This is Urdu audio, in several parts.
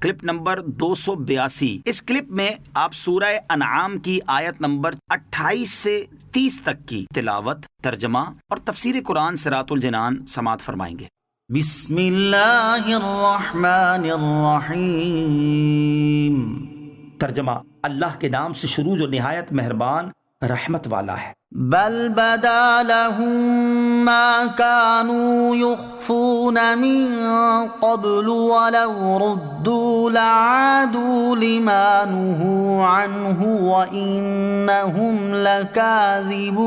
Clip number 282۔ اس کلپ میں آپ سورہ انعام کی آیت نمبر 28 سے 30 تک کی تلاوت، ترجمہ اور تفسیر قرآن صراط الجنان سماعت فرمائیں گے۔ بسم اللہ الرحمن الرحیم۔ ترجمہ: اللہ کے نام سے شروع جو نہایت مہربان رحمت والا ہے۔ بل بدا لهم ما كانوا يخفون من قبل ولو ردوا لعادوا لما نهوا عنه وإنهم لكاذبون۔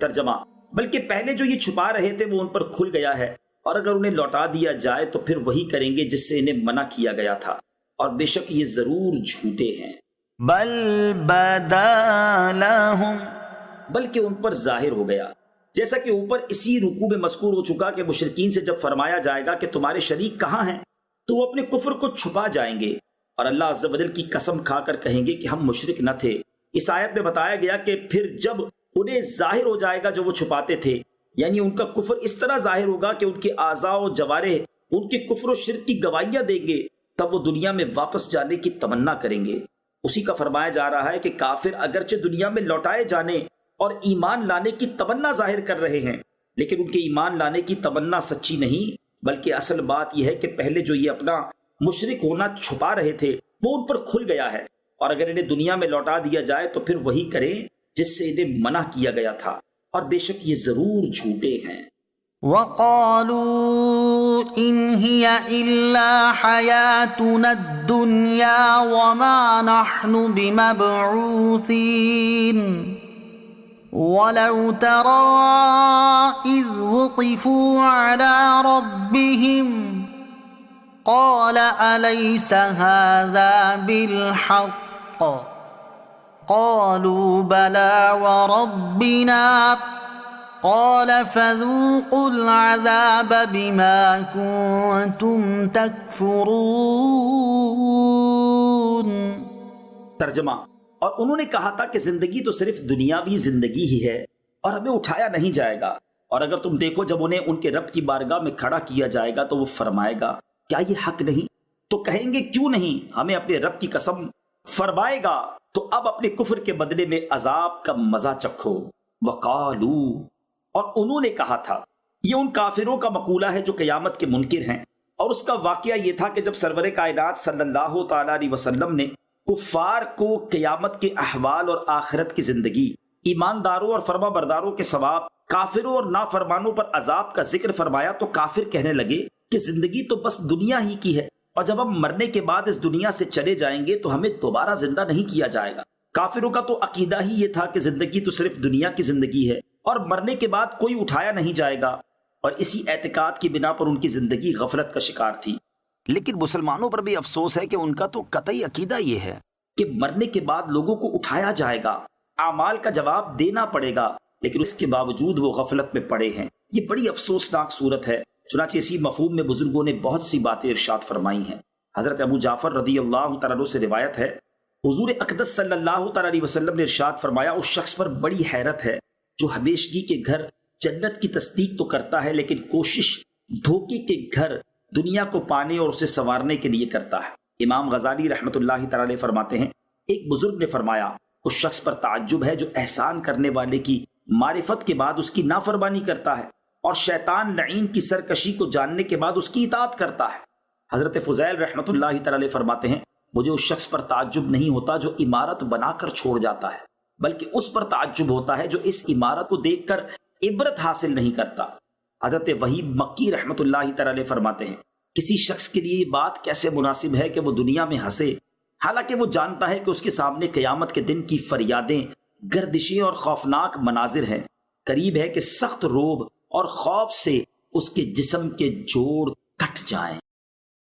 ترجمہ: بلکہ پہلے جو یہ چھپا رہے تھے وہ ان پر کھل گیا ہے، اور اگر انہیں لوٹا دیا جائے تو پھر وہی کریں گے جس سے انہیں منع کیا گیا تھا، اور بے شک یہ ضرور جھوٹے ہیں۔ بل بدا لهم، بلکہ ان پر ظاہر ہو گیا، جیسا کہ اوپر اسی رکوع میں مذکور ہو چکا کہ مشرکین سے جب فرمایا جائے گا کہ تمہارے شریک کہاں ہیں تو وہ اپنے کفر کو چھپا جائیں گے، اور اللہ عز و جل کی قسم کھا کر کہیں گے کہ ہم مشرک نہ تھے۔ اس آیت میں بتایا گیا کہ پھر جب انہیں ظاہر ہو جائے گا جو وہ چھپاتے تھے، یعنی ان کا کفر اس طرح ظاہر ہوگا کہ ان کے اعضاء و جوارح ان کے کفر و شرک کی گواہیاں دیں گے، تب وہ دنیا میں واپس جانے کی تمنا کریں گے۔ اسی کا فرمایا جا رہا ہے کہ کافر اگرچہ دنیا میں لوٹائے جانے اور ایمان لانے کی تمنا ظاہر کر رہے ہیں، لیکن ان کے ایمان لانے کی تمنا سچی نہیں، بلکہ اصل بات یہ ہے کہ پہلے جو یہ اپنا مشرک ہونا چھپا رہے تھے وہ ان پر کھل گیا ہے، اور اگر انہیں دنیا میں لوٹا دیا جائے تو پھر وہی کریں جس سے انہیں منع کیا گیا تھا، اور بے شک یہ ضرور جھوٹے ہیں۔ وقالوا ان هي الا حياتنا الدنيا وما نحن بمبعوثين ولو ترى اذ وقفوا على ربهم قال اليس هذا بالحق قالوا بلى وربنا قال فذوقوا العذاب بما كنتم تكفرون۔ ترجمہ: اور انہوں نے کہا تھا کہ زندگی تو صرف دنیاوی زندگی ہی ہے اور ہمیں اٹھایا نہیں جائے گا، اور اگر تم دیکھو جب انہیں ان کے رب کی بارگاہ میں کھڑا کیا جائے گا تو وہ فرمائے گا کیا یہ حق نہیں؟ تو کہیں گے کیوں نہیں، ہمیں اپنے رب کی قسم، فرمائے گا تو اب اپنے کفر کے بدلے میں عذاب کا مزہ چکھو۔ وقالو، اور انہوں نے کہا تھا، یہ ان کافروں کا مقولہ ہے جو قیامت کے منکر ہیں، اور اس کا واقعہ یہ تھا کہ جب سرور کائنات صلی اللہ تعالی علیہ وسلم نے کفار کو قیامت کے احوال اور آخرت کی زندگی، ایمانداروں اور فرما برداروں کے ثواب، کافروں اور نافرمانوں پر عذاب کا ذکر فرمایا تو کافر کہنے لگے کہ زندگی تو بس دنیا ہی کی ہے، اور جب ہم مرنے کے بعد اس دنیا سے چلے جائیں گے تو ہمیں دوبارہ زندہ نہیں کیا جائے گا۔ کافروں کا تو عقیدہ ہی یہ تھا کہ زندگی تو صرف دنیا کی زندگی ہے اور مرنے کے بعد کوئی اٹھایا نہیں جائے گا، اور اسی اعتقاد کی بنا پر ان کی زندگی غفلت کا شکار تھی۔ لیکن مسلمانوں پر بھی افسوس ہے کہ ان کا تو قطعی عقیدہ یہ ہے کہ مرنے کے بعد لوگوں کو اٹھایا جائے گا، اعمال کا جواب دینا پڑے گا، لیکن اس کے باوجود وہ غفلت میں پڑے ہیں۔ یہ بڑی افسوسناک صورت ہے۔ چنانچہ اسی مفہوم میں بزرگوں نے بہت سی باتیں ارشاد فرمائی ہیں۔ حضرت ابو جعفر رضی اللہ تعالیٰ عنہ سے روایت ہے، حضور اقدس صلی اللہ تعالیٰ علیہ وسلم نے ارشاد فرمایا، اس شخص پر بڑی حیرت ہے جو ہمیشگی کے گھر جنت کی تصدیق تو کرتا ہے لیکن کوشش دھوکے کے گھر دنیا کو پانے اور اسے سنوارنے کے لیے کرتا ہے۔ امام غزالی رحمۃ اللہ تعالیٰ علیہ فرماتے ہیں، ایک بزرگ نے فرمایا، اس شخص پر تعجب ہے جو احسان کرنے والے کی معرفت کے بعد اس کی نافرمانی کرتا ہے، اور شیطان لعین کی سرکشی کو جاننے کے بعد اس کی اطاعت کرتا ہے۔ حضرت فضیل رحمۃ اللہ تعالیٰ علیہ فرماتے ہیں، مجھے اس شخص پر تعجب نہیں ہوتا جو عمارت بنا کر چھوڑ جاتا ہے، بلکہ اس پر تعجب ہوتا ہے جو اس عمارت کو دیکھ کر عبرت حاصل نہیں کرتا۔ حضرت وحیب مکی رحمۃ اللہ تعالیٰ علیہ فرماتے ہیں، کسی شخص کے لیے یہ بات کیسے مناسب ہے کہ وہ دنیا میں ہنسے، حالانکہ وہ جانتا ہے کہ اس کے سامنے قیامت کے دن کی فریادیں، گردشیں اور خوفناک مناظر ہیں۔ قریب ہے کہ سخت روب اور خوف سے اس کے جسم کے جوڑ کٹ جائیں۔